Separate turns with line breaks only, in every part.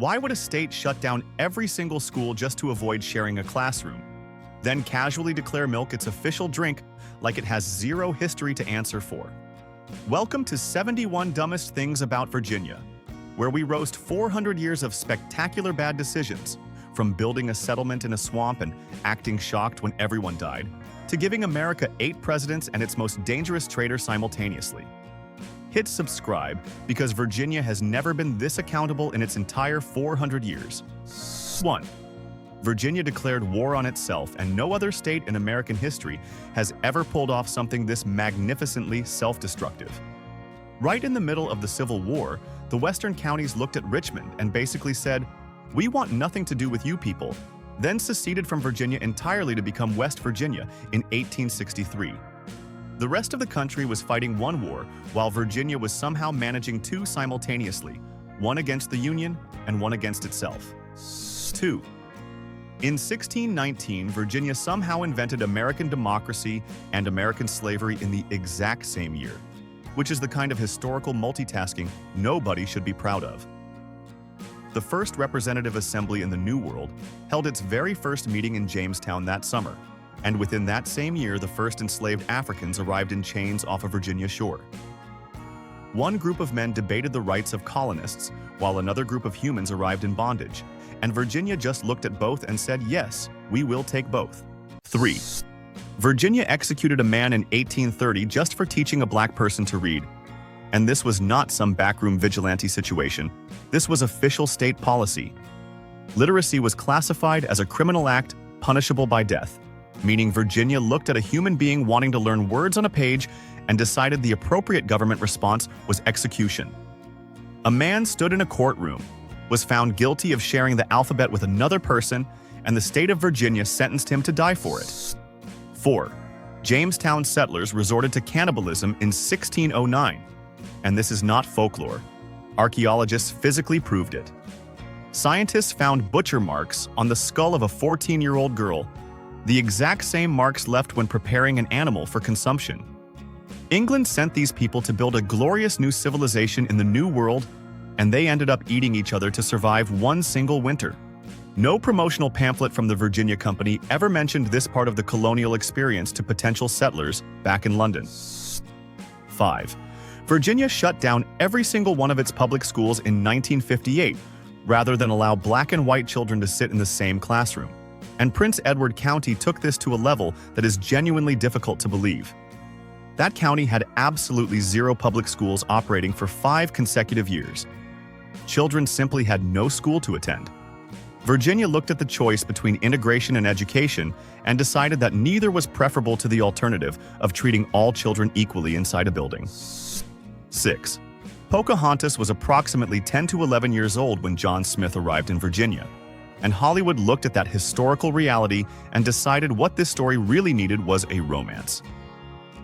Why would a state shut down every single school just to avoid sharing a classroom? Then casually declare milk its official drink like it has zero history to answer for. Welcome to 71 Dumbest Things About Virginia, where we roast 400 years of spectacular bad decisions, from building a settlement in a swamp and acting shocked when everyone died, to giving America 8 presidents and its most dangerous traitor simultaneously. Hit subscribe because Virginia has never been this accountable in its entire 400 years. 1. Virginia declared war on itself, and no other state in American history has ever pulled off something this magnificently self-destructive. Right in the middle of the Civil War, the western counties looked at Richmond and basically said, "We want nothing to do with you people," then seceded from Virginia entirely to become West Virginia in 1863. The rest of the country was fighting one war, while Virginia was somehow managing two simultaneously, one against the Union and one against itself. 2. In 1619, Virginia somehow invented American democracy and American slavery in the exact same year, which is the kind of historical multitasking nobody should be proud of. The first representative assembly in the New World held its very first meeting in Jamestown that summer, and within that same year, the first enslaved Africans arrived in chains off a Virginia shore. One group of men debated the rights of colonists, while another group of humans arrived in bondage, and Virginia just looked at both and said, "Yes, we will take both." 3. Virginia executed a man in 1830 just for teaching a black person to read. And this was not some backroom vigilante situation. This was official state policy. Literacy was classified as a criminal act punishable by death, meaning Virginia looked at a human being wanting to learn words on a page and decided the appropriate government response was execution. A man stood in a courtroom, was found guilty of sharing the alphabet with another person, and the state of Virginia sentenced him to die for it. 4. Jamestown settlers resorted to cannibalism in 1609. And this is not folklore. Archaeologists physically proved it. Scientists found butcher marks on the skull of a 14-year-old girl, the exact same marks left when preparing an animal for consumption. England sent these people to build a glorious new civilization in the New World, and they ended up eating each other to survive one single winter. No promotional pamphlet from the Virginia Company ever mentioned this part of the colonial experience to potential settlers back in London. 5. Virginia shut down every single one of its public schools in 1958, rather than allow black and white children to sit in the same classroom. And Prince Edward County took this to a level that is genuinely difficult to believe. That county had absolutely zero public schools operating for 5 consecutive years. Children simply had no school to attend. Virginia looked at the choice between integration and education and decided that neither was preferable to the alternative of treating all children equally inside a building. 6. Pocahontas was approximately 10 to 11 years old when John Smith arrived in Virginia, and Hollywood looked at that historical reality and decided what this story really needed was a romance.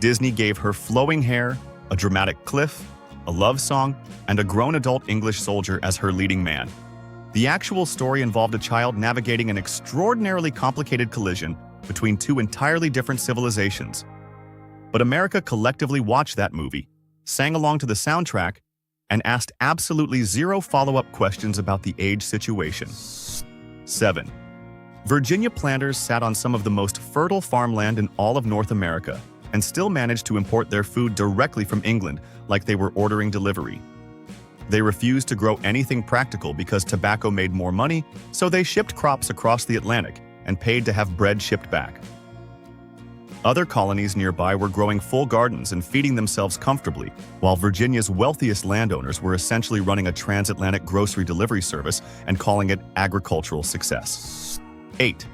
Disney gave her flowing hair, a dramatic cliff, a love song, and a grown adult English soldier as her leading man. The actual story involved a child navigating an extraordinarily complicated collision between 2 entirely different civilizations. But America collectively watched that movie, sang along to the soundtrack, and asked absolutely zero follow-up questions about the age situation. 7. Virginia planters sat on some of the most fertile farmland in all of North America and still managed to import their food directly from England like they were ordering delivery. They refused to grow anything practical because tobacco made more money, so they shipped crops across the Atlantic and paid to have bread shipped back. Other colonies nearby were growing full gardens and feeding themselves comfortably, while Virginia's wealthiest landowners were essentially running a transatlantic grocery delivery service and calling it agricultural success. 8.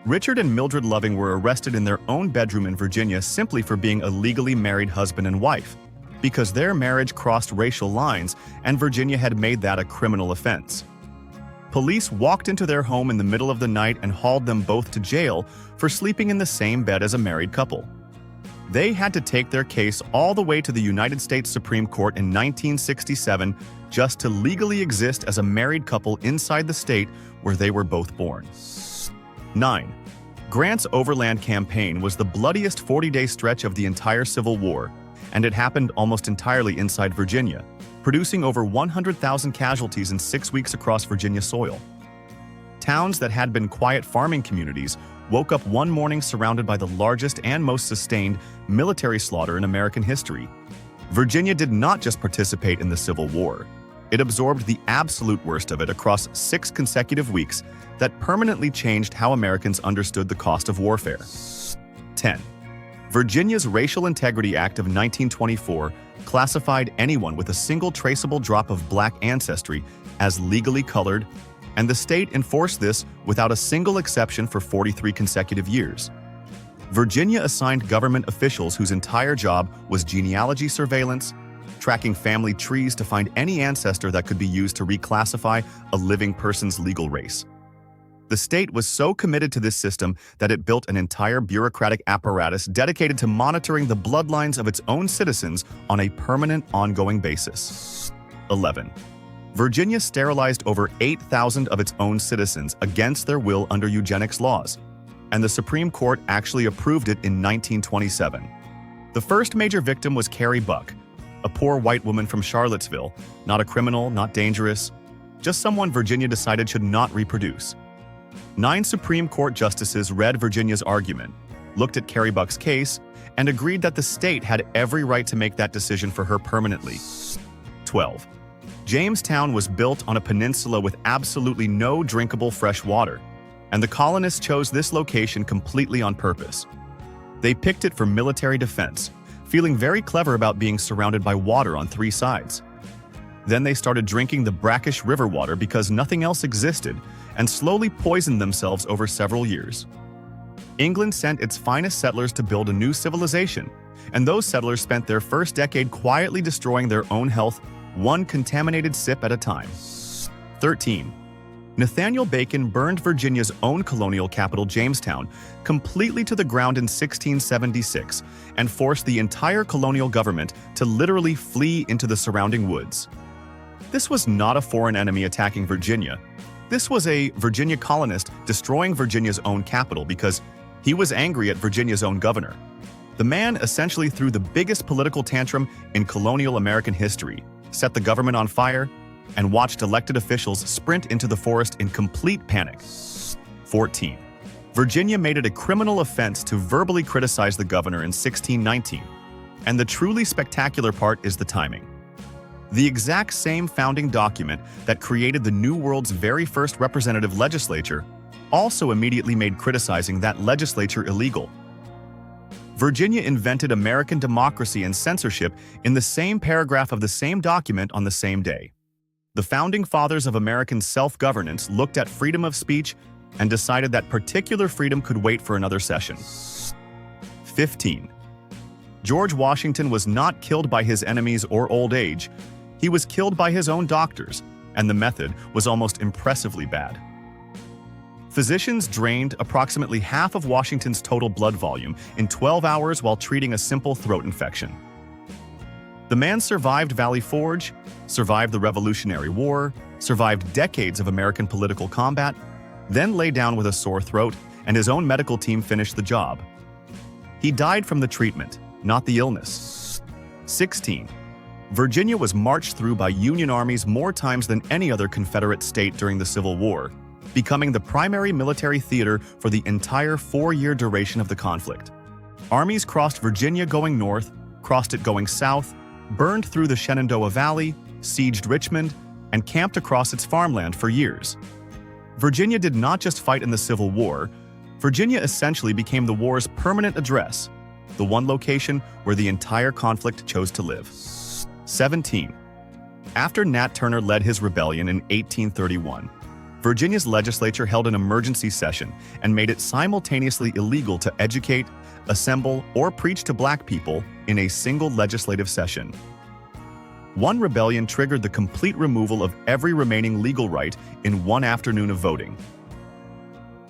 Richard and Mildred Loving were arrested in their own bedroom in Virginia simply for being a legally married husband and wife, because their marriage crossed racial lines and Virginia had made that a criminal offense. Police walked into their home in the middle of the night and hauled them both to jail for sleeping in the same bed as a married couple. They had to take their case all the way to the United States Supreme Court in 1967 just to legally exist as a married couple inside the state where they were both born. 9. Grant's Overland Campaign was the bloodiest 40-day stretch of the entire Civil War, and it happened almost entirely inside Virginia, producing over 100,000 casualties in 6 weeks across Virginia soil. Towns that had been quiet farming communities woke up one morning surrounded by the largest and most sustained military slaughter in American history. Virginia did not just participate in the Civil War. It absorbed the absolute worst of it across 6 consecutive weeks that permanently changed how Americans understood the cost of warfare. 10. Virginia's Racial Integrity Act of 1924 classified anyone with a single traceable drop of black ancestry as legally colored, and the state enforced this without a single exception for 43 consecutive years. Virginia assigned government officials whose entire job was genealogy surveillance, tracking family trees to find any ancestor that could be used to reclassify a living person's legal race. The state was so committed to this system that it built an entire bureaucratic apparatus dedicated to monitoring the bloodlines of its own citizens on a permanent, ongoing basis. 11. Virginia sterilized over 8,000 of its own citizens against their will under eugenics laws, and the Supreme Court actually approved it in 1927. The first major victim was Carrie Buck, a poor white woman from Charlottesville, not a criminal, not dangerous, just someone Virginia decided should not reproduce. 9 Supreme Court justices read Virginia's argument, looked at Carrie Buck's case, and agreed that the state had every right to make that decision for her permanently. 12. Jamestown was built on a peninsula with absolutely no drinkable fresh water, and the colonists chose this location completely on purpose. They picked it for military defense, feeling very clever about being surrounded by water on 3 sides. Then they started drinking the brackish river water because nothing else existed, and slowly poisoned themselves over several years. England sent its finest settlers to build a new civilization, and those settlers spent their first decade quietly destroying their own health, one contaminated sip at a time. 13. Nathaniel Bacon burned Virginia's own colonial capital, Jamestown, completely to the ground in 1676 and forced the entire colonial government to literally flee into the surrounding woods. This was not a foreign enemy attacking Virginia. This was a Virginia colonist destroying Virginia's own capital because he was angry at Virginia's own governor. The man essentially threw the biggest political tantrum in colonial American history, set the government on fire, and watched elected officials sprint into the forest in complete panic. 14. Virginia made it a criminal offense to verbally criticize the governor in 1619, and the truly spectacular part is the timing. The exact same founding document that created the New World's very first representative legislature also immediately made criticizing that legislature illegal. Virginia invented American democracy and censorship in the same paragraph of the same document on the same day. The founding fathers of American self-governance looked at freedom of speech and decided that particular freedom could wait for another session. 15. George Washington was not killed by his enemies or old age. He was killed by his own doctors, and the method was almost impressively bad. Physicians drained approximately half of Washington's total blood volume in 12 hours while treating a simple throat infection. The man survived Valley Forge, survived the Revolutionary War, survived decades of American political combat, then lay down with a sore throat, and his own medical team finished the job. He died from the treatment, not the illness. 16. Virginia was marched through by Union armies more times than any other Confederate state during the Civil War, becoming the primary military theater for the entire 4-year duration of the conflict. Armies crossed Virginia going north, crossed it going south, burned through the Shenandoah Valley, sieged Richmond, and camped across its farmland for years. Virginia did not just fight in the Civil War. Virginia essentially became the war's permanent address, the one location where the entire conflict chose to live. 17. After Nat Turner led his rebellion in 1831, Virginia's legislature held an emergency session and made it simultaneously illegal to educate, assemble, or preach to black people in a single legislative session. One rebellion triggered the complete removal of every remaining legal right in one afternoon of voting.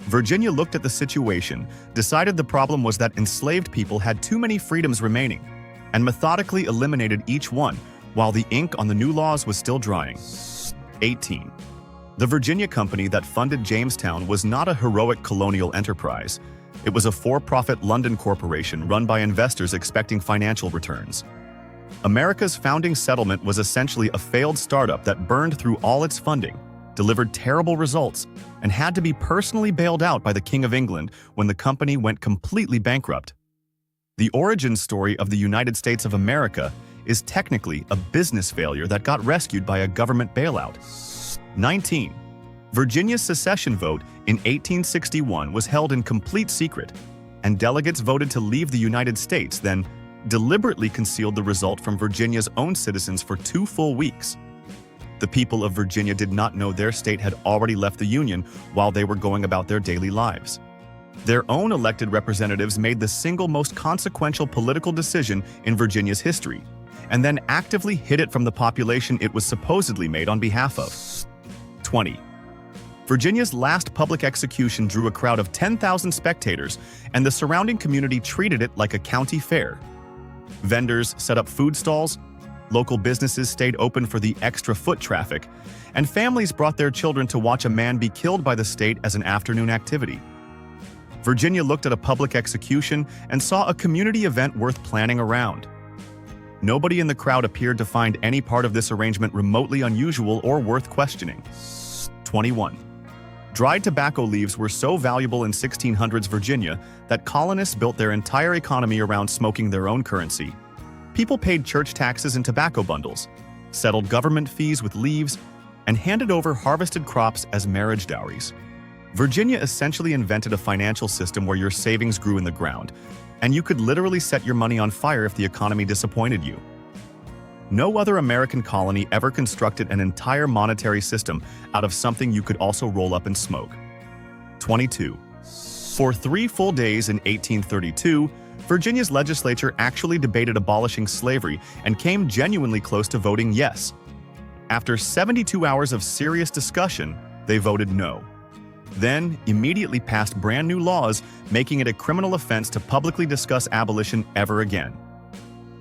Virginia looked at the situation, decided the problem was that enslaved people had too many freedoms remaining, and methodically eliminated each one while the ink on the new laws was still drying. 18. The Virginia Company that funded Jamestown was not a heroic colonial enterprise. It was a for-profit London corporation run by investors expecting financial returns. America's founding settlement was essentially a failed startup that burned through all its funding, delivered terrible results, and had to be personally bailed out by the King of England when the company went completely bankrupt. The origin story of the United States of America is technically a business failure that got rescued by a government bailout. 19. Virginia's secession vote in 1861 was held in complete secret, and delegates voted to leave the United States, then deliberately concealed the result from Virginia's own citizens for 2 full weeks. The people of Virginia did not know their state had already left the Union while they were going about their daily lives. Their own elected representatives made the single most consequential political decision in Virginia's history, and then actively hid it from the population it was supposedly made on behalf of. 20. Virginia's last public execution drew a crowd of 10,000 spectators, and the surrounding community treated it like a county fair. Vendors set up food stalls, local businesses stayed open for the extra foot traffic, and families brought their children to watch a man be killed by the state as an afternoon activity. Virginia looked at a public execution and saw a community event worth planning around. Nobody in the crowd appeared to find any part of this arrangement remotely unusual or worth questioning. 21. Dried tobacco leaves were so valuable in 1600s Virginia that colonists built their entire economy around smoking their own currency. People paid church taxes in tobacco bundles, settled government fees with leaves, and handed over harvested crops as marriage dowries. Virginia essentially invented a financial system where your savings grew in the ground, and you could literally set your money on fire if the economy disappointed you. No other American colony ever constructed an entire monetary system out of something you could also roll up and smoke. 22. For 3 full days in 1832, Virginia's legislature actually debated abolishing slavery and came genuinely close to voting yes. After 72 hours of serious discussion, they voted no. Then immediately passed brand new laws making it a criminal offense to publicly discuss abolition ever again.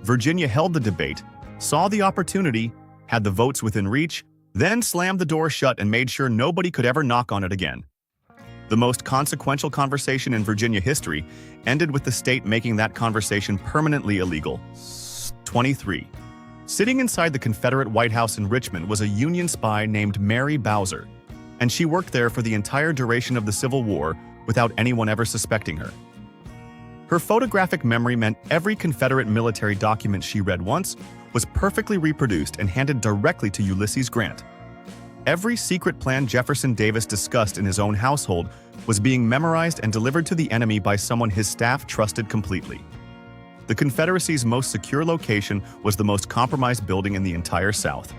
Virginia held the debate, saw the opportunity, had the votes within reach, then slammed the door shut and made sure nobody could ever knock on it again. The most consequential conversation in Virginia history ended with the state making that conversation permanently illegal. 23. Sitting inside the Confederate White House in Richmond was a Union spy named Mary Bowser, and she worked there for the entire duration of the Civil War without anyone ever suspecting her. Her photographic memory meant every Confederate military document she read once was perfectly reproduced and handed directly to Ulysses Grant. Every secret plan Jefferson Davis discussed in his own household was being memorized and delivered to the enemy by someone his staff trusted completely. The Confederacy's most secure location was the most compromised building in the entire South.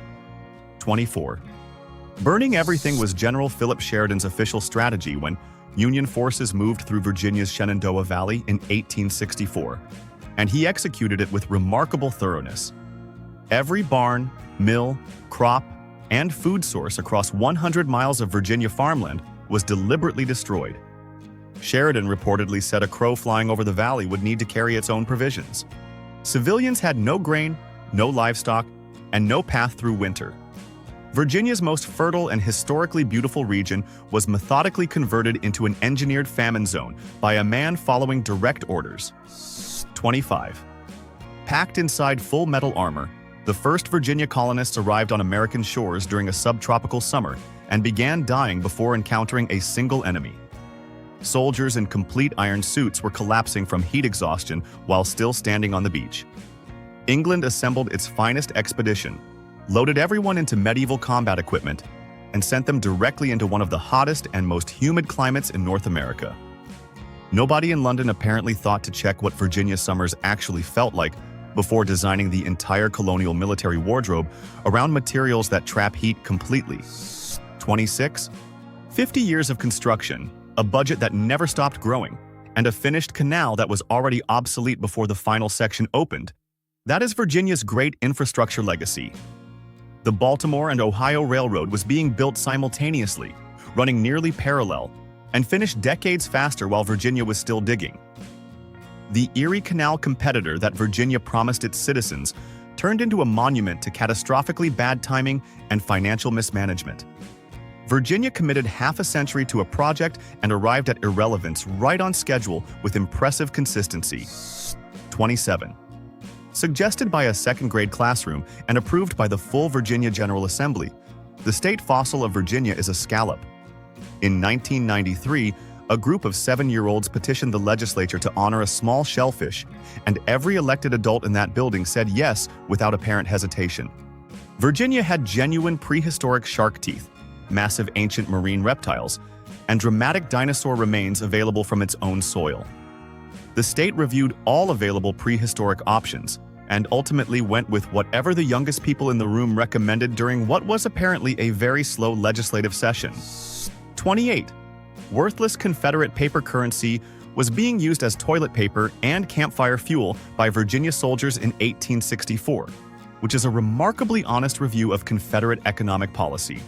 24. Burning everything was General Philip Sheridan's official strategy when Union forces moved through Virginia's Shenandoah Valley in 1864, and he executed it with remarkable thoroughness. Every barn, mill, crop, and food source across 100 miles of Virginia farmland was deliberately destroyed. Sheridan reportedly said a crow flying over the valley would need to carry its own provisions. Civilians had no grain, no livestock, and no path through winter. Virginia's most fertile and historically beautiful region was methodically converted into an engineered famine zone by a man following direct orders. 25. Packed inside full metal armor, the first Virginia colonists arrived on American shores during a subtropical summer and began dying before encountering a single enemy. Soldiers in complete iron suits were collapsing from heat exhaustion while still standing on the beach. England assembled its finest expedition, loaded everyone into medieval combat equipment, and sent them directly into one of the hottest and most humid climates in North America. Nobody in London apparently thought to check what Virginia summers actually felt like before designing the entire colonial military wardrobe around materials that trap heat completely. 26. 50 years of construction, a budget that never stopped growing, and a finished canal that was already obsolete before the final section opened. That is Virginia's great infrastructure legacy. The Baltimore and Ohio Railroad was being built simultaneously, running nearly parallel, and finished decades faster while Virginia was still digging. The Erie Canal competitor that Virginia promised its citizens turned into a monument to catastrophically bad timing and financial mismanagement. Virginia committed half a century to a project and arrived at irrelevance right on schedule with impressive consistency. 27. Suggested by a second-grade classroom and approved by the full Virginia General Assembly, the state fossil of Virginia is a scallop. In 1993, a group of 7-year-olds petitioned the legislature to honor a small shellfish, and every elected adult in that building said yes without apparent hesitation. Virginia had genuine prehistoric shark teeth, massive ancient marine reptiles, and dramatic dinosaur remains available from its own soil. The state reviewed all available prehistoric options and ultimately went with whatever the youngest people in the room recommended during what was apparently a very slow legislative session. 28. Worthless Confederate paper currency was being used as toilet paper and campfire fuel by Virginia soldiers in 1864, which is a remarkably honest review of Confederate economic policy.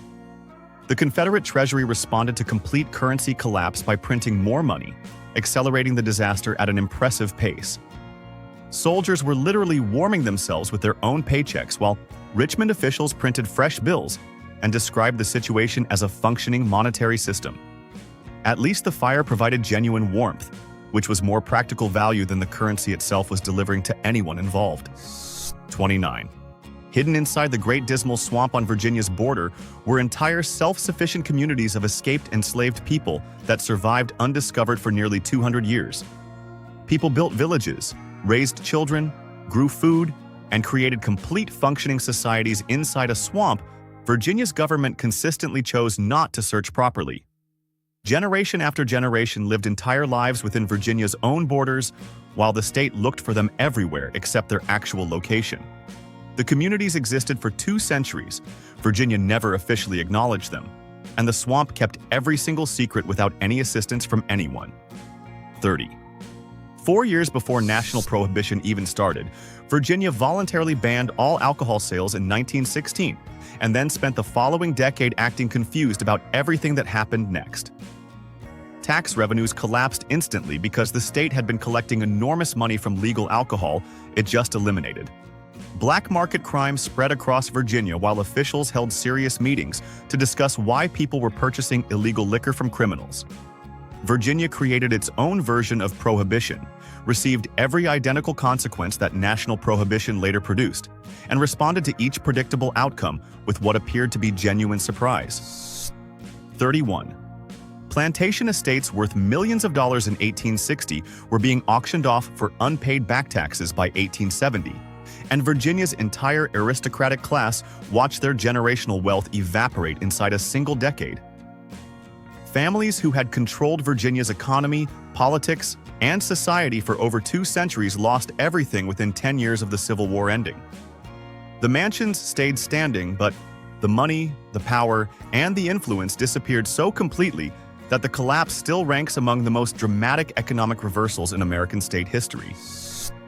The Confederate Treasury responded to complete currency collapse by printing more money, accelerating the disaster at an impressive pace. Soldiers were literally warming themselves with their own paychecks while Richmond officials printed fresh bills and described the situation as a functioning monetary system. At least the fire provided genuine warmth, which was more practical value than the currency itself was delivering to anyone involved. 29. Hidden inside the Great Dismal Swamp on Virginia's border were entire self-sufficient communities of escaped enslaved people that survived undiscovered for nearly 200 years. People built villages, raised children, grew food, and created complete functioning societies inside a swamp Virginia's government consistently chose not to search properly. Generation after generation lived entire lives within Virginia's own borders, while the state looked for them everywhere except their actual location. The communities existed for 2 centuries. Virginia never officially acknowledged them, and the swamp kept every single secret without any assistance from anyone. 30. 4 years before national prohibition even started, Virginia voluntarily banned all alcohol sales in 1916, and then spent the following decade acting confused about everything that happened next. Tax revenues collapsed instantly because the state had been collecting enormous money from legal alcohol it just eliminated. Black market crime spread across Virginia while officials held serious meetings to discuss why people were purchasing illegal liquor from criminals. Virginia created its own version of prohibition, received every identical consequence that national prohibition later produced, and responded to each predictable outcome with what appeared to be genuine surprise. 31. Plantation estates worth millions of dollars in 1860 were being auctioned off for unpaid back taxes by 1870, and Virginia's entire aristocratic class watched their generational wealth evaporate inside a single decade. Families who had controlled Virginia's economy, politics, and society for over 2 centuries lost everything within 10 years of the Civil War ending. The mansions stayed standing, but the money, the power, and the influence disappeared so completely that the collapse still ranks among the most dramatic economic reversals in American state history.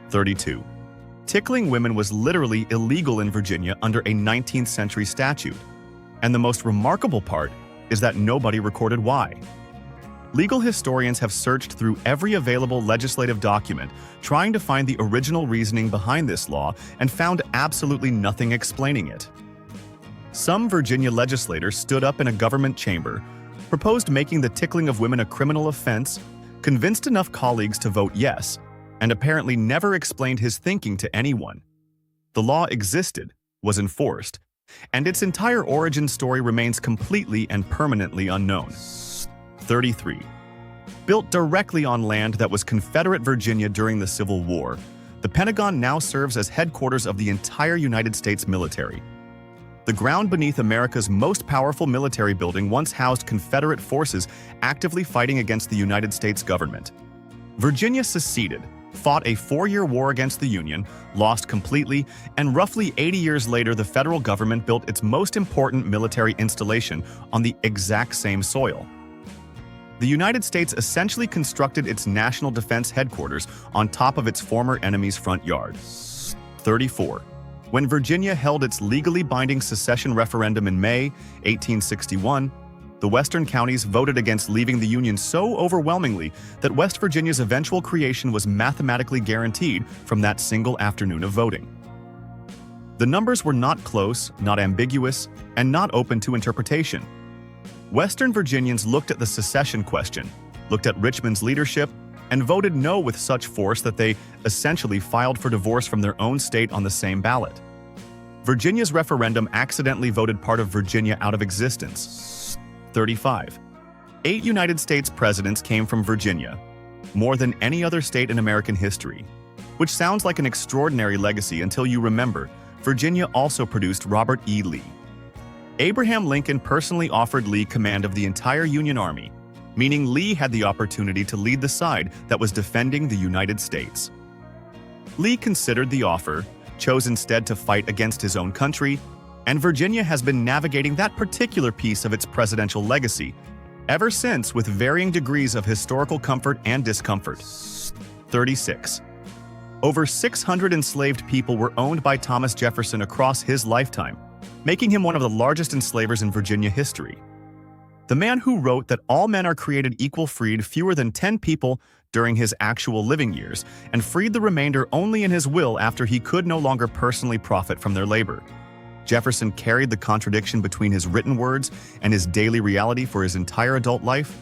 32. Tickling women was literally illegal in Virginia under a 19th century statute, and the most remarkable part is that nobody recorded why. Legal historians have searched through every available legislative document trying to find the original reasoning behind this law and found absolutely nothing explaining it. Some Virginia legislators stood up in a government chamber, proposed making the tickling of women a criminal offense, convinced enough colleagues to vote yes, and apparently never explained his thinking to anyone. The law existed, was enforced, and its entire origin story remains completely and permanently unknown. 33. Built directly on land that was Confederate Virginia during the Civil War, the Pentagon now serves as headquarters of the entire United States military. The ground beneath America's most powerful military building once housed Confederate forces actively fighting against the United States government. Virginia seceded, fought a 4-year war against the Union, lost completely, and roughly 80 years later the federal government built its most important military installation on the exact same soil. The United States essentially constructed its national defense headquarters on top of its former enemy's front yard. 34. When Virginia held its legally binding secession referendum in May 1861, the western counties voted against leaving the Union so overwhelmingly that West Virginia's eventual creation was mathematically guaranteed from that single afternoon of voting. The numbers were not close, not ambiguous, and not open to interpretation. Western Virginians looked at the secession question, looked at Richmond's leadership, and voted no with such force that they essentially filed for divorce from their own state on the same ballot. Virginia's referendum accidentally voted part of Virginia out of existence. 35. 8 United States presidents came from Virginia, more than any other state in American history, which sounds like an extraordinary legacy until you remember Virginia also produced Robert E. Lee. Abraham Lincoln personally offered Lee command of the entire Union Army, meaning Lee had the opportunity to lead the side that was defending the United States. Lee considered the offer, chose instead to fight against his own country, and Virginia has been navigating that particular piece of its presidential legacy ever since with varying degrees of historical comfort and discomfort. 36. Over 600 enslaved people were owned by Thomas Jefferson across his lifetime, making him one of the largest enslavers in Virginia history. The man who wrote that all men are created equal freed fewer than 10 people during his actual living years, and freed the remainder only in his will after he could no longer personally profit from their labor. Jefferson carried the contradiction between his written words and his daily reality for his entire adult life,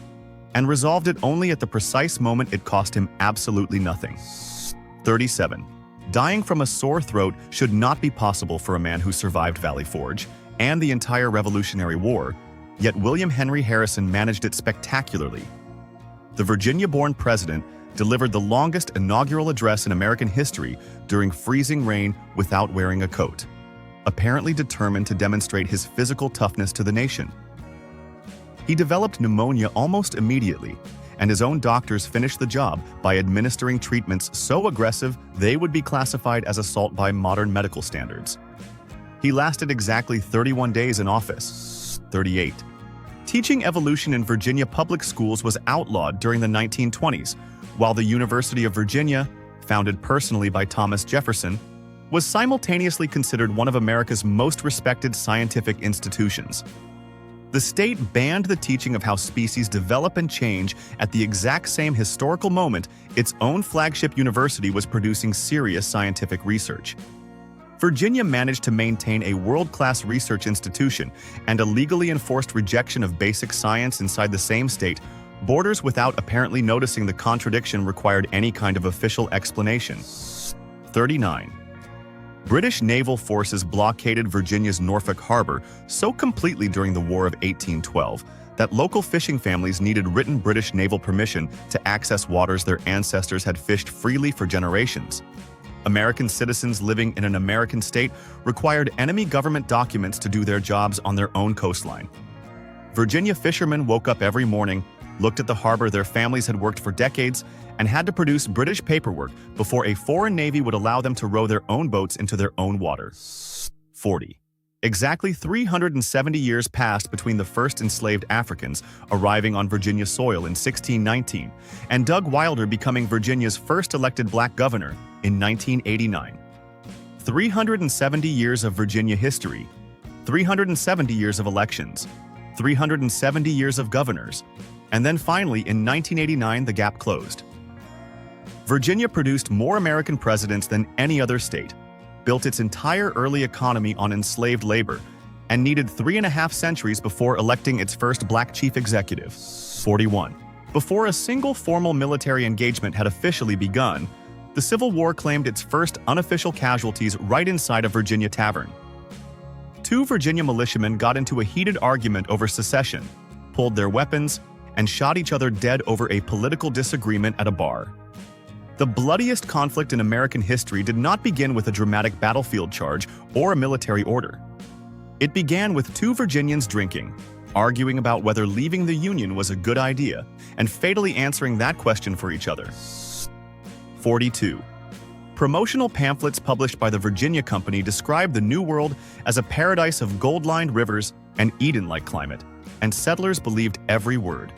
and resolved it only at the precise moment it cost him absolutely nothing. 37. Dying from a sore throat should not be possible for a man who survived Valley Forge and the entire Revolutionary War, yet William Henry Harrison managed it spectacularly. The Virginia-born president delivered the longest inaugural address in American history during freezing rain without wearing a coat, apparently determined to demonstrate his physical toughness to the nation. He developed pneumonia almost immediately, and his own doctors finished the job by administering treatments so aggressive they would be classified as assault by modern medical standards. He lasted exactly 31 days in office. 38. Teaching evolution in Virginia public schools was outlawed during the 1920s, while the University of Virginia, founded personally by Thomas Jefferson, was simultaneously considered one of America's most respected scientific institutions. The state banned the teaching of how species develop and change at the exact same historical moment its own flagship university was producing serious scientific research. Virginia managed to maintain a world-class research institution, and a legally enforced rejection of basic science inside the same state borders without apparently noticing the contradiction required any kind of official explanation. 39. British naval forces blockaded Virginia's Norfolk Harbor so completely during the War of 1812 that local fishing families needed written British naval permission to access waters their ancestors had fished freely for generations. American citizens living in an American state required enemy government documents to do their jobs on their own coastline. Virginia fishermen woke up every morning, looked at the harbor their families had worked for decades, and had to produce British paperwork before a foreign navy would allow them to row their own boats into their own water. 40. Exactly 370 years passed between the first enslaved Africans arriving on Virginia soil in 1619 and Doug Wilder becoming Virginia's first elected black governor in 1989. 370 years of Virginia history, 370 years of elections, 370 years of governors, and then finally in 1989 the gap closed. Virginia produced more American presidents than any other state, built its entire early economy on enslaved labor, and needed 3.5 centuries before electing its first black chief executive. 41. Before a single formal military engagement had officially begun, the Civil War claimed its first unofficial casualties right inside a Virginia tavern. 2 Virginia militiamen got into a heated argument over secession, pulled their weapons, and shot each other dead over a political disagreement at a bar. The bloodiest conflict in American history did not begin with a dramatic battlefield charge or a military order. It began with 2 Virginians drinking, arguing about whether leaving the Union was a good idea, and fatally answering that question for each other. 42. Promotional pamphlets published by the Virginia Company described the New World as a paradise of gold-lined rivers and Eden-like climate, and settlers believed every word.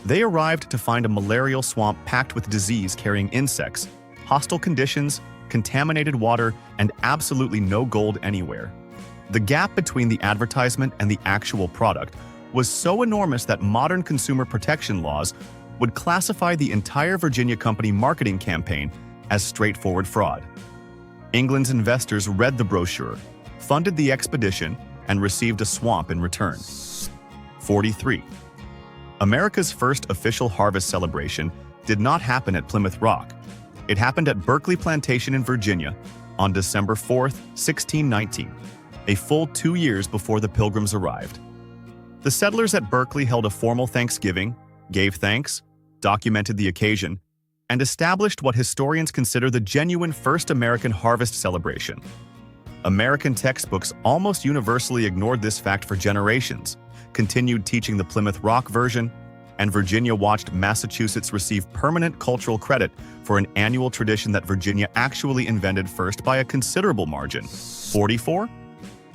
They arrived to find a malarial swamp packed with disease-carrying insects, hostile conditions, contaminated water, and absolutely no gold anywhere. The gap between the advertisement and the actual product was so enormous that modern consumer protection laws would classify the entire Virginia Company marketing campaign as straightforward fraud. England's investors read the brochure, funded the expedition, and received a swamp in return. 43. America's first official harvest celebration did not happen at Plymouth Rock. It happened at Berkeley Plantation in Virginia on December 4, 1619, a full 2 years before the Pilgrims arrived. The settlers at Berkeley held a formal Thanksgiving, gave thanks, documented the occasion, and established what historians consider the genuine first American harvest celebration. American textbooks almost universally ignored this fact for generations, continued teaching the Plymouth Rock version, and Virginia watched Massachusetts receive permanent cultural credit for an annual tradition that Virginia actually invented first by a considerable margin. 44.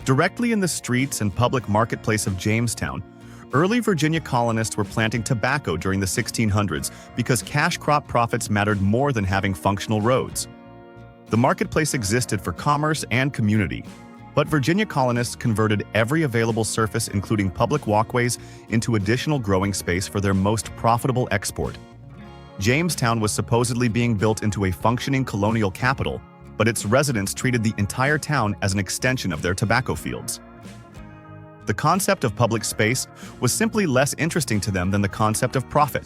Directly in the streets and public marketplace of Jamestown, early Virginia colonists were planting tobacco during the 1600s because cash crop profits mattered more than having functional roads. The marketplace existed for commerce and community, but Virginia colonists converted every available surface, including public walkways, into additional growing space for their most profitable export. Jamestown was supposedly being built into a functioning colonial capital, but its residents treated the entire town as an extension of their tobacco fields. The concept of public space was simply less interesting to them than the concept of profit.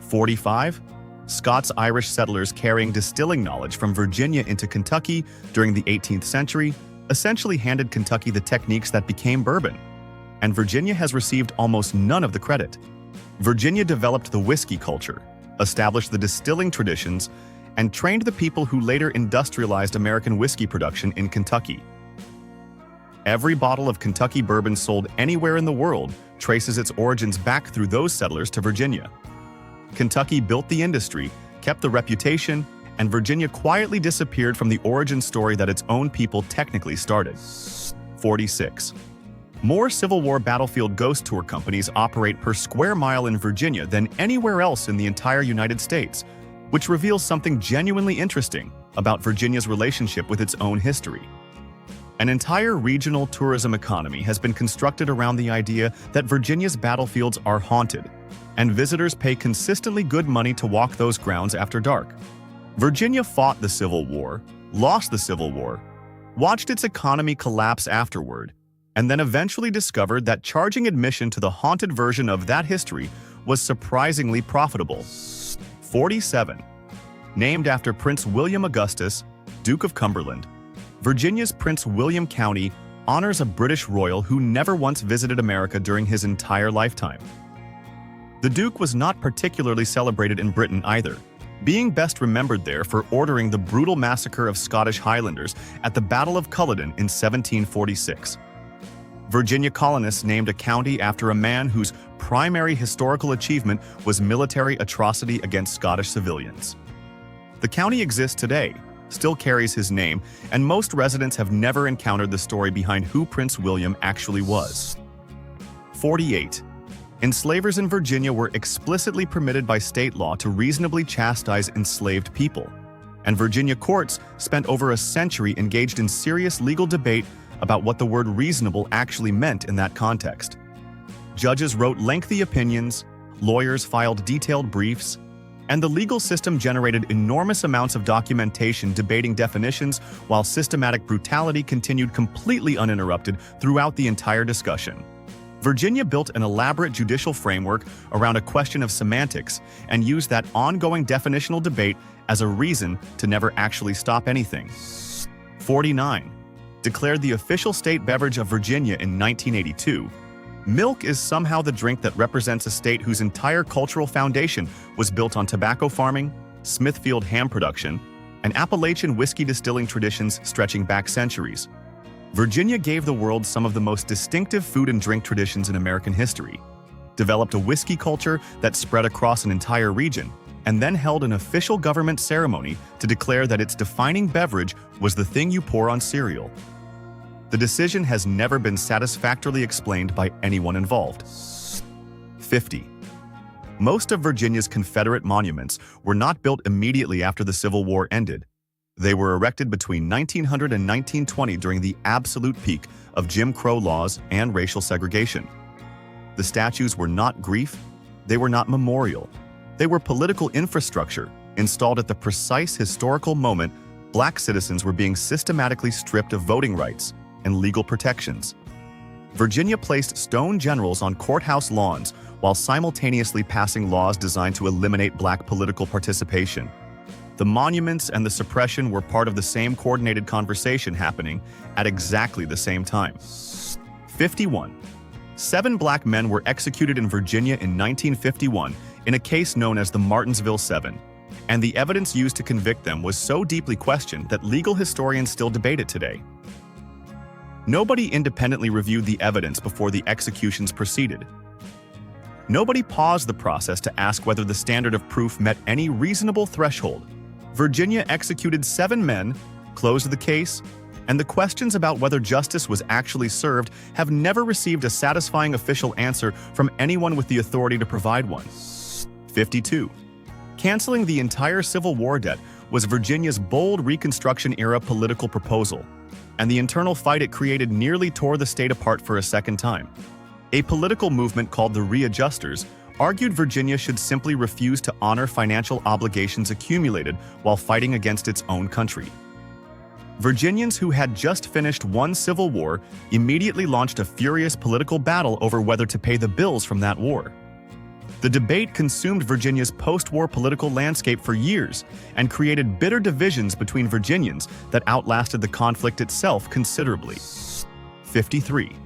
45. Scots-Irish settlers carrying distilling knowledge from Virginia into Kentucky during the 18th century essentially handed Kentucky the techniques that became bourbon, and Virginia has received almost none of the credit. Virginia developed the whiskey culture, established the distilling traditions, and trained the people who later industrialized American whiskey production in Kentucky. Every bottle of Kentucky bourbon sold anywhere in the world traces its origins back through those settlers to Virginia. Kentucky built the industry, kept the reputation, and Virginia quietly disappeared from the origin story that its own people technically started. 46. More Civil War battlefield ghost tour companies operate per square mile in Virginia than anywhere else in the entire United States, which reveals something genuinely interesting about Virginia's relationship with its own history. An entire regional tourism economy has been constructed around the idea that Virginia's battlefields are haunted, and visitors pay consistently good money to walk those grounds after dark. Virginia fought the Civil War, lost the Civil War, watched its economy collapse afterward, and then eventually discovered that charging admission to the haunted version of that history was surprisingly profitable. 47. Named after Prince William Augustus, Duke of Cumberland, Virginia's Prince William County honors a British royal who never once visited America during his entire lifetime. The Duke was not particularly celebrated in Britain either, being best remembered there for ordering the brutal massacre of Scottish Highlanders at the Battle of Culloden in 1746. Virginia colonists named a county after a man whose primary historical achievement was military atrocity against Scottish civilians. The county exists today, still carries his name, and most residents have never encountered the story behind who Prince William actually was. 48. Enslavers in Virginia were explicitly permitted by state law to reasonably chastise enslaved people, and Virginia courts spent over a century engaged in serious legal debate about what the word reasonable actually meant in that context. Judges wrote lengthy opinions, lawyers filed detailed briefs, and the legal system generated enormous amounts of documentation debating definitions, while systematic brutality continued completely uninterrupted throughout the entire discussion. Virginia built an elaborate judicial framework around a question of semantics and used that ongoing definitional debate as a reason to never actually stop anything. 49. Declared the official state beverage of Virginia in 1982, milk is somehow the drink that represents a state whose entire cultural foundation was built on tobacco farming, Smithfield ham production, and Appalachian whiskey distilling traditions stretching back centuries. Virginia gave the world some of the most distinctive food and drink traditions in American history, developed a whiskey culture that spread across an entire region, and then held an official government ceremony to declare that its defining beverage was the thing you pour on cereal. The decision has never been satisfactorily explained by anyone involved. 50. Most of Virginia's Confederate monuments were not built immediately after the Civil War ended. They were erected between 1900 and 1920 during the absolute peak of Jim Crow laws and racial segregation. The statues were not grief, they were not memorial. They were political infrastructure installed at the precise historical moment Black citizens were being systematically stripped of voting rights and legal protections. Virginia placed stone generals on courthouse lawns while simultaneously passing laws designed to eliminate black political participation. The monuments and the suppression were part of the same coordinated conversation happening at exactly the same time. 51. 7 black men were executed in Virginia in 1951 in a case known as the Martinsville Seven, and the evidence used to convict them was so deeply questioned that legal historians still debate it today. Nobody independently reviewed the evidence before the executions proceeded. Nobody paused the process to ask whether the standard of proof met any reasonable threshold. Virginia executed 7 men, closed the case, and the questions about whether justice was actually served have never received a satisfying official answer from anyone with the authority to provide one. 52. Canceling the entire Civil War debt was Virginia's bold Reconstruction-era political proposal, and the internal fight it created nearly tore the state apart for a second time. A political movement called the Readjusters argued Virginia should simply refuse to honor financial obligations accumulated while fighting against its own country. Virginians who had just finished one civil war immediately launched a furious political battle over whether to pay the bills from that war. The debate consumed Virginia's post-war political landscape for years and created bitter divisions between Virginians that outlasted the conflict itself considerably. 53.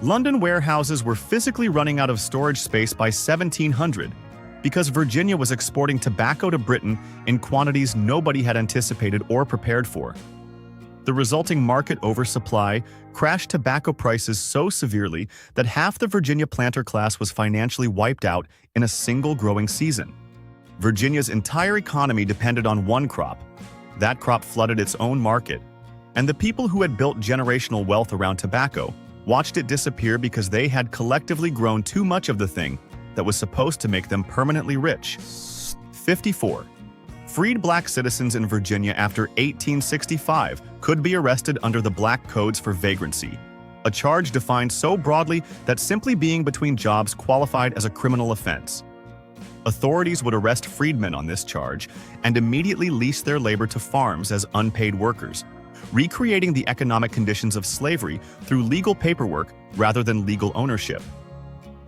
London warehouses were physically running out of storage space by 1700 because Virginia was exporting tobacco to Britain in quantities nobody had anticipated or prepared for. The resulting market oversupply crashed tobacco prices so severely that half the Virginia planter class was financially wiped out in a single growing season. Virginia's entire economy depended on one crop. That crop flooded its own market, and the people who had built generational wealth around tobacco watched it disappear because they had collectively grown too much of the thing that was supposed to make them permanently rich. 54. Freed black citizens in Virginia after 1865 could be arrested under the Black Codes for vagrancy, a charge defined so broadly that simply being between jobs qualified as a criminal offense. Authorities would arrest freedmen on this charge and immediately lease their labor to farms as unpaid workers, recreating the economic conditions of slavery through legal paperwork rather than legal ownership.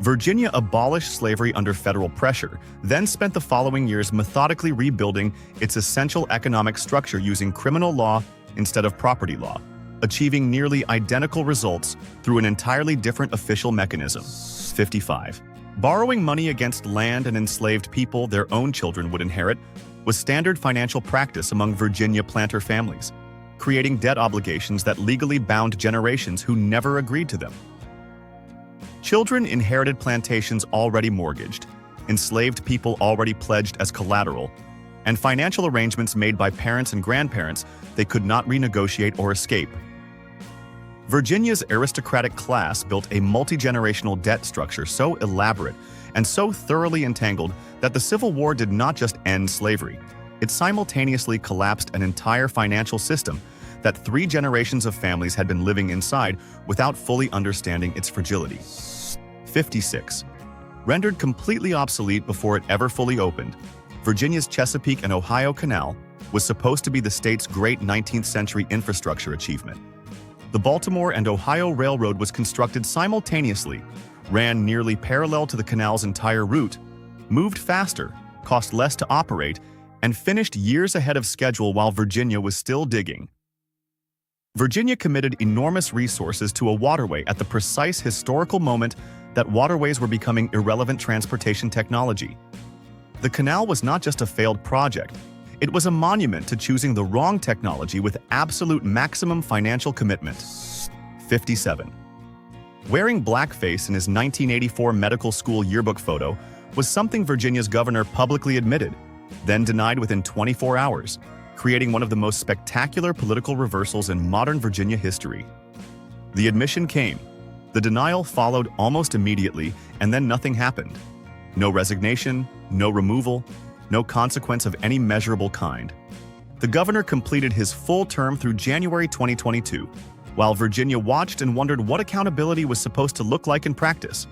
Virginia abolished slavery under federal pressure, then spent the following years methodically rebuilding its essential economic structure using criminal law instead of property law, achieving nearly identical results through an entirely different official mechanism. 55. Borrowing money against land and enslaved people their own children would inherit was standard financial practice among Virginia planter families, creating debt obligations that legally bound generations who never agreed to them. Children inherited plantations already mortgaged, enslaved people already pledged as collateral, and financial arrangements made by parents and grandparents they could not renegotiate or escape. Virginia's aristocratic class built a multi-generational debt structure so elaborate and so thoroughly entangled that the Civil War did not just end slavery. It simultaneously collapsed an entire financial system that 3 generations of families had been living inside without fully understanding its fragility. 56. Rendered completely obsolete before it ever fully opened, Virginia's Chesapeake and Ohio Canal was supposed to be the state's great 19th century infrastructure achievement. The Baltimore and Ohio Railroad was constructed simultaneously, ran nearly parallel to the canal's entire route, moved faster, cost less to operate, and finished years ahead of schedule while Virginia was still digging. Virginia committed enormous resources to a waterway at the precise historical moment that waterways were becoming irrelevant transportation technology. The canal was not just a failed project, it was a monument to choosing the wrong technology with absolute maximum financial commitment. 57. Wearing blackface in his 1984 medical school yearbook photo was something Virginia's governor publicly admitted, then denied within 24 hours, creating one of the most spectacular political reversals in modern Virginia history. The admission came. The denial followed almost immediately, and then nothing happened. No resignation, no removal, no consequence of any measurable kind. The governor completed his full term through January 2022, while Virginia watched and wondered what accountability was supposed to look like in practice.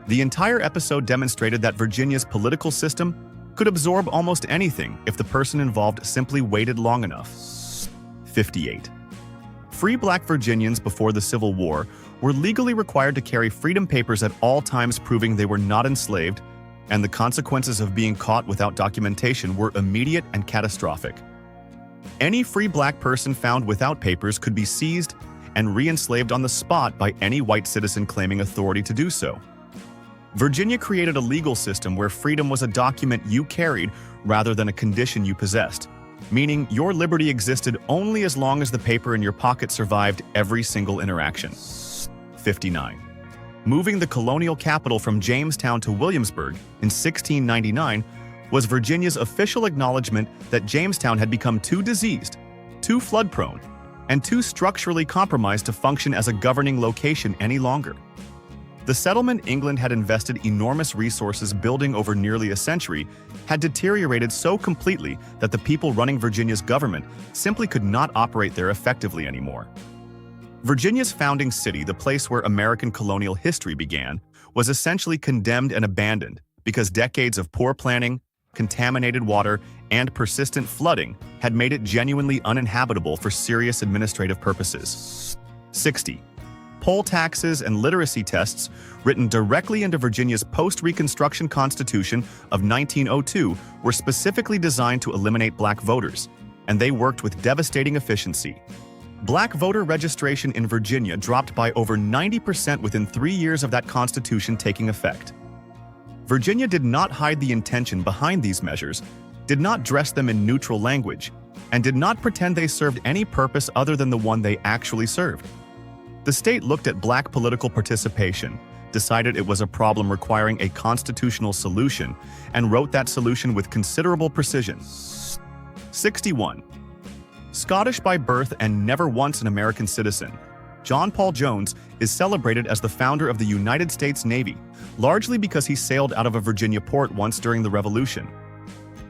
The entire episode demonstrated that Virginia's political system could absorb almost anything if the person involved simply waited long enough. 58. Free black Virginians before the Civil War were legally required to carry freedom papers at all times proving they were not enslaved, and the consequences of being caught without documentation were immediate and catastrophic. Any free black person found without papers could be seized and re-enslaved on the spot by any white citizen claiming authority to do so. Virginia created a legal system where freedom was a document you carried rather than a condition you possessed, meaning your liberty existed only as long as the paper in your pocket survived every single interaction. 59. Moving the colonial capital from Jamestown to Williamsburg in 1699 was Virginia's official acknowledgement that Jamestown had become too diseased, too flood-prone, and too structurally compromised to function as a governing location any longer. The settlement England had invested enormous resources building over nearly a century had deteriorated so completely that the people running Virginia's government simply could not operate there effectively anymore. Virginia's founding city, the place where American colonial history began, was essentially condemned and abandoned because decades of poor planning, contaminated water, and persistent flooding had made it genuinely uninhabitable for serious administrative purposes. 60. Poll taxes and literacy tests written directly into Virginia's post-Reconstruction Constitution of 1902 were specifically designed to eliminate black voters, and they worked with devastating efficiency. Black voter registration in Virginia dropped by over 90% within 3 years of that constitution taking effect. Virginia did not hide the intention behind these measures, did not dress them in neutral language, and did not pretend they served any purpose other than the one they actually served. The state looked at black political participation, decided it was a problem requiring a constitutional solution, and wrote that solution with considerable precision. 61. Scottish by birth and never once an American citizen, John Paul Jones is celebrated as the founder of the United States Navy, largely because he sailed out of a Virginia port once during the Revolution.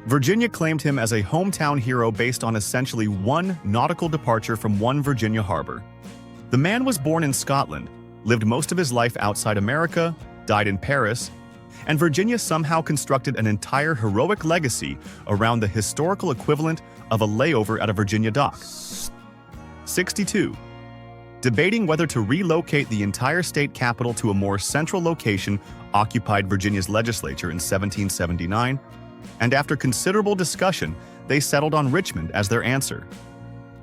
Virginia claimed him as a hometown hero based on essentially one nautical departure from one Virginia harbor. The man was born in Scotland, lived most of his life outside America, died in Paris, and Virginia somehow constructed an entire heroic legacy around the historical equivalent of a layover at a Virginia dock. 62. Debating whether to relocate the entire state capital to a more central location occupied Virginia's legislature in 1779, and after considerable discussion, they settled on Richmond as their answer.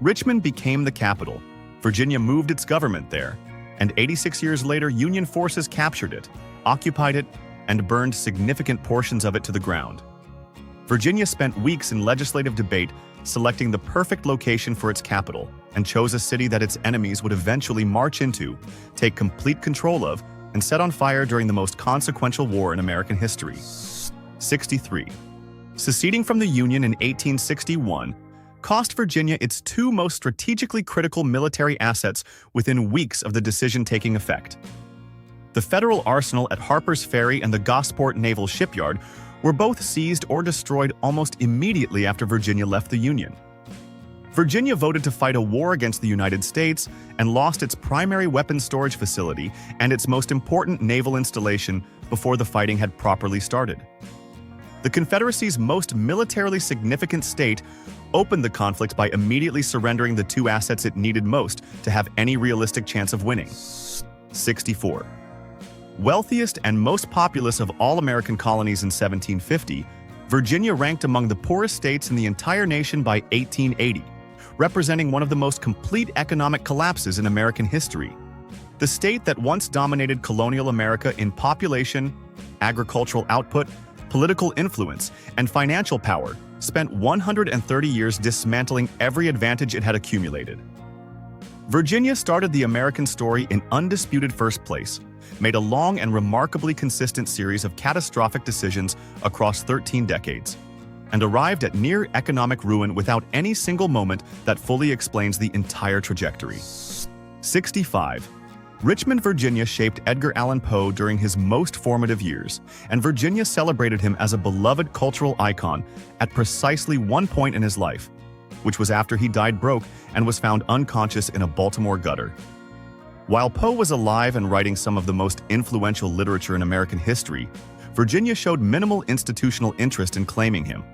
Richmond became the capital. Virginia moved its government there, and 86 years later, Union forces captured it, occupied it, and burned significant portions of it to the ground. Virginia spent weeks in legislative debate selecting the perfect location for its capital, and chose a city that its enemies would eventually march into, take complete control of, and set on fire during the most consequential war in American history. 63. Seceding from the Union in 1861 cost Virginia its two most strategically critical military assets within weeks of the decision taking effect. The federal arsenal at Harper's Ferry and the Gosport Naval Shipyard were both seized or destroyed almost immediately after Virginia left the Union. Virginia voted to fight a war against the United States and lost its primary weapons storage facility and its most important naval installation before the fighting had properly started. The Confederacy's most militarily significant state opened the conflict by immediately surrendering the two assets it needed most to have any realistic chance of winning. 64. Wealthiest and most populous of all American colonies in 1750, Virginia ranked among the poorest states in the entire nation by 1880, representing one of the most complete economic collapses in American history. The state that once dominated colonial America in population, agricultural output, political influence, and financial power spent 130 years dismantling every advantage it had accumulated. Virginia started the American story in undisputed first place, made a long and remarkably consistent series of catastrophic decisions across 13 decades, and arrived at near economic ruin without any single moment that fully explains the entire trajectory. 65. Richmond, Virginia shaped Edgar Allan Poe during his most formative years, and Virginia celebrated him as a beloved cultural icon at precisely one point in his life, which was after he died broke and was found unconscious in a Baltimore gutter. While Poe was alive and writing some of the most influential literature in American history, Virginia showed minimal institutional interest in claiming him.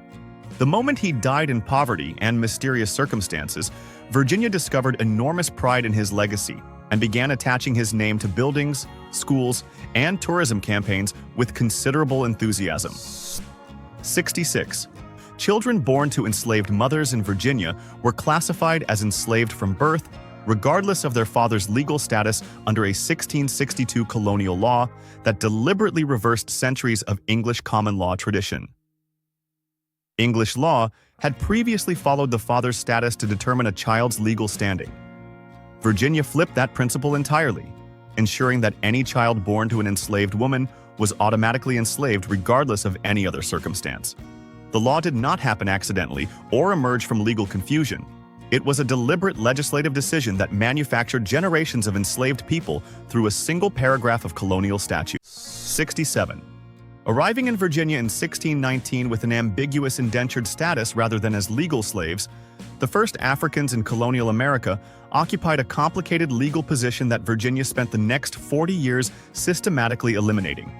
The moment he died in poverty and mysterious circumstances, Virginia discovered enormous pride in his legacy and began attaching his name to buildings, schools, and tourism campaigns with considerable enthusiasm. 66. Children born to enslaved mothers in Virginia were classified as enslaved from birth, regardless of their father's legal status under a 1662 colonial law that deliberately reversed centuries of English common law tradition. English law had previously followed the father's status to determine a child's legal standing. Virginia flipped that principle entirely, ensuring that any child born to an enslaved woman was automatically enslaved regardless of any other circumstance. The law did not happen accidentally or emerge from legal confusion. It was a deliberate legislative decision that manufactured generations of enslaved people through a single paragraph of colonial statute. 67. Arriving in Virginia in 1619 with an ambiguous indentured status rather than as legal slaves, the first Africans in colonial America occupied a complicated legal position that Virginia spent the next 40 years systematically eliminating.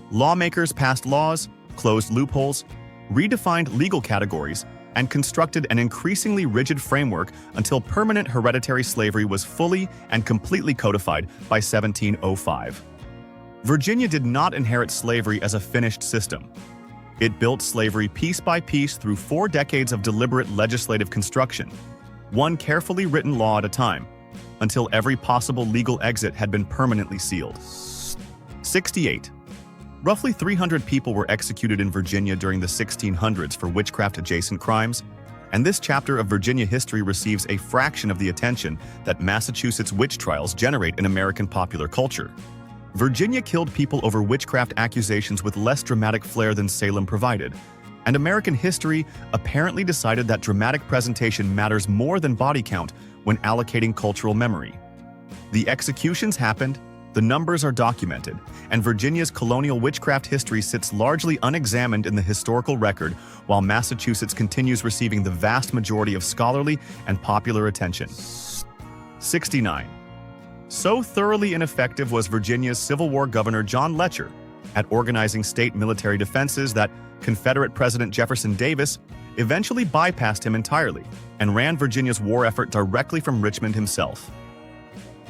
Lawmakers passed laws, closed loopholes, redefined legal categories, and constructed an increasingly rigid framework until permanent hereditary slavery was fully and completely codified by 1705. Virginia did not inherit slavery as a finished system. It built slavery piece by piece through 4 decades of deliberate legislative construction, one carefully written law at a time, until every possible legal exit had been permanently sealed. 68. Roughly 300 people were executed in Virginia during the 1600s for witchcraft-adjacent crimes, and this chapter of Virginia history receives a fraction of the attention that Massachusetts witch trials generate in American popular culture. Virginia killed people over witchcraft accusations with less dramatic flair than Salem provided, and American history apparently decided that dramatic presentation matters more than body count when allocating cultural memory. The executions happened, the numbers are documented, and Virginia's colonial witchcraft history sits largely unexamined in the historical record, while Massachusetts continues receiving the vast majority of scholarly and popular attention. 69. So thoroughly ineffective was Virginia's Civil War governor John Letcher at organizing state military defenses that Confederate President Jefferson Davis eventually bypassed him entirely and ran Virginia's war effort directly from Richmond himself.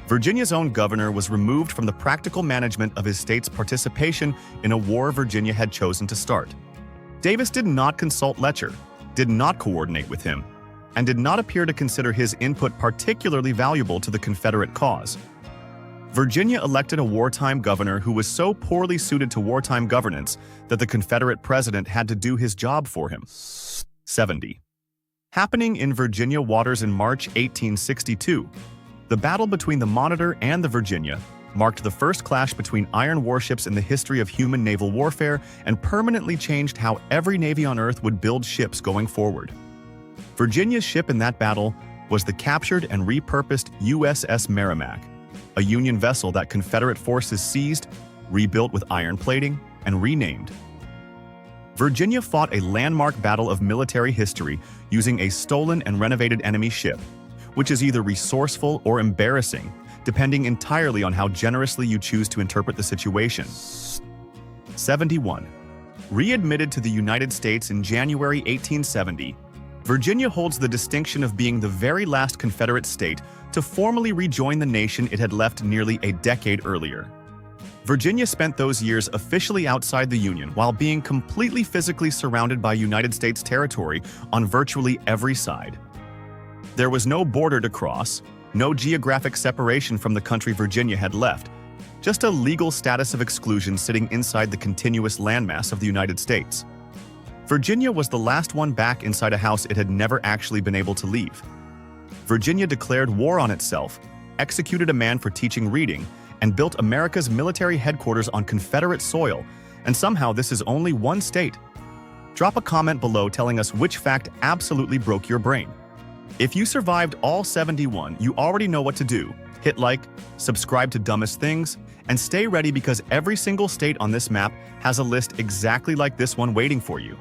Virginia's own governor was removed from the practical management of his state's participation in a war Virginia had chosen to start. Davis did not consult Letcher, did not coordinate with him, and did not appear to consider his input particularly valuable to the Confederate cause. Virginia elected a wartime governor who was so poorly suited to wartime governance that the Confederate president had to do his job for him. 70. Happening in Virginia waters in March 1862, the battle between the Monitor and the Virginia marked the first clash between iron warships in the history of human naval warfare and permanently changed how every navy on Earth would build ships going forward. Virginia's ship in that battle was the captured and repurposed USS Merrimack, a Union vessel that Confederate forces seized, rebuilt with iron plating, and renamed. Virginia fought a landmark battle of military history using a stolen and renovated enemy ship, which is either resourceful or embarrassing, depending entirely on how generously you choose to interpret the situation. 71. Readmitted to the United States in January 1870, Virginia holds the distinction of being the very last Confederate state to formally rejoin the nation it had left nearly a decade earlier. Virginia spent those years officially outside the Union while being completely physically surrounded by United States territory on virtually every side. There was no border to cross, no geographic separation from the country Virginia had left, just a legal status of exclusion sitting inside the continuous landmass of the United States. Virginia was the last one back inside a house it had never actually been able to leave. Virginia declared war on itself, executed a man for teaching reading, and built America's military headquarters on Confederate soil, and somehow this is only one state. Drop a comment below telling us which fact absolutely broke your brain. If you survived all 71, you already know what to do. Hit like, subscribe to Dumbest Things, and stay ready because every single state on this map has a list exactly like this one waiting for you.